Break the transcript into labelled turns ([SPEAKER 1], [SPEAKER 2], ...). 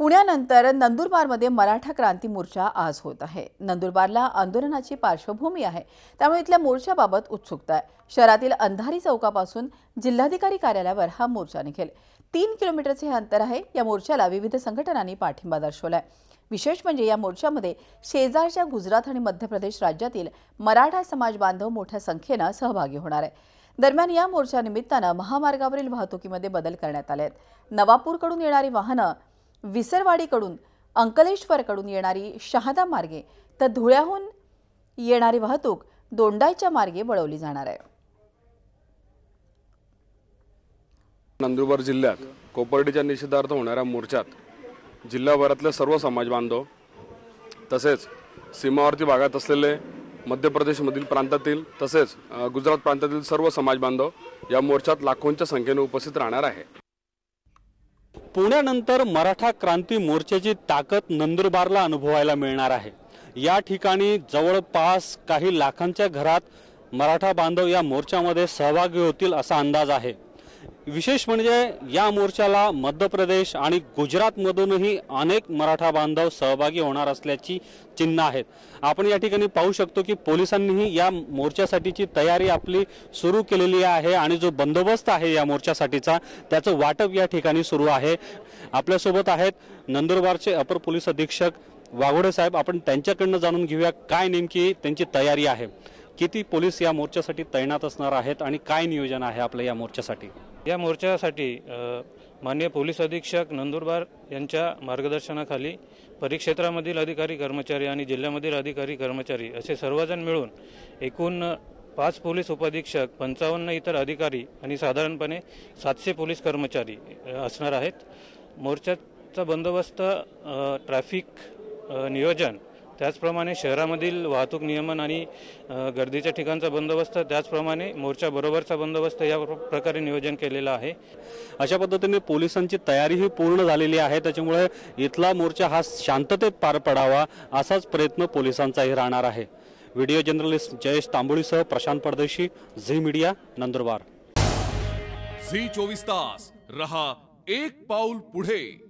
[SPEAKER 1] पुण्यानंतर नंदुरबारमध्ये मराठा क्रांती मोर्चा आज होत आहे। नंदुरबारला आंदोलनाची पार्श्वभूमी आहे, त्यामुळे इथल्या मोर्चाबाबत उत्सुकता आहे। शहरातील अंधारी चौकापासून जिल्हाधिकारी कार्यालयावर हा मोर्चा निघेल। 3 किलोमीटरचे हे अंतर आहे। या मोर्चाला विविध संघटनांनी पाठिंबा दर्शवलाय। विशेष म्हणजे या मोर्चामध्ये शेजारच्या गुजरात आणि मध्य प्रदेश राज्यातील मराठा समाज बांधव मोठ्या संख्येने सहभागी होणार आहे। दरम्यान या मोर्चा निमित्ताने महामार्गावरील वाहतुकीमध्ये बदल करण्यात आले आहेत। नवापूरकडून येणारी वाहनं विसरवाडीकडून अंकलेश्वरकडून येणारी शहादा मार्गे तर धुळ्याहून येणारी वाहतूक दोंडाईच्या मार्गे वळवली जाणार आहे।
[SPEAKER 2] नंदुरबार जिल्ह्यात कोपर्डीच्या निषेधार्थ होणाऱ्या मोर्चात जिल्हाभरातले सर्व समाज बांधव तसेच सीमावर्ती भागात असलेले मध्य प्रदेशमधील प्रांतातील तसेच गुजरात प्रांतातील सर्व समाज बांधव या मोर्चात लाखोंच्या संख्येने उपस्थित राहणार आहे।
[SPEAKER 3] पुण्यानंतर मराठा क्रांती मोर्चाची ताकद नंदुरबारला अनुभवायला मिळणार आहे। या ठिकाणी जवळपास काही लाखांच्या घरात मराठा बांधव या मोर्चामध्ये सहभागी होतील असा अंदाज आहे। विशेष म्हणजे या मोर्चाला मध्य प्रदेश आणि गुजरातमधूनही अनेक मराठा बांधव सहभागी होणार असल्याची चिन्ह आहेत। आपण या ठिकाणी पाहू शकतो की पोलिसांनीही या मोर्चासाठीची तयारी आपली सुरू केलेली आहे आणि जो बंदोबस्त आहे या मोर्चासाठीचा त्याचं वाटप या ठिकाणी सुरू आहे। आपल्या सोबत आहेत नंदुरबारचे अपर पोलीस अधीक्षक वाघोडे साहेब। आपण त्यांच्याकडून जाणून घेऊया काय नेमकी त्यांची तयारी आहे, किती पोलीस या मोर्चासाठी तैनात असणार आहेत आणि काय नियोजन आहे आपलं या मोर्चासाठी।
[SPEAKER 4] या मोर्चासाठी माननीय पोलीस अधीक्षक नंदुरबार यांच्या मार्गदर्शनाखाली परिक्षेत्रामधील अधिकारी कर्मचारी आणि जिल्ह्यामधील अधिकारी कर्मचारी असे सर्वजण मिळून एकूण 5 पोलीस उपअधीक्षक 55 इतर अधिकारी आणि साधारणपणे 700 पोलीस कर्मचारी असणार आहेत। मोर्चाचा बंदोबस्त ट्रॅफिक नियोजन त्याचप्रमाणे शहरामधील वाहतूक नियमन आणि गर्दीच्या ठिकाणचा बंदोबस्त त्याचप्रमाणे मोर्चा बरोबरचा बंदोबस्त या प्रकारे नियोजन केलेलं आहे।
[SPEAKER 3] अशा पद्धतीने पोलिसांची तयारीही पूर्ण झालेली आहे, त्याच्यामुळे इथला मोर्चा हा शांततेत पार पडावा असाच प्रयत्न पोलिसांचाही राहणार आहे। व्हिडिओ जर्नलिस्ट जयेश तांबोळीसह प्रशांत परदेशी, झी मीडिया, नंदुरबार।
[SPEAKER 5] झी 24 तास रहा एक पाऊल पुढे।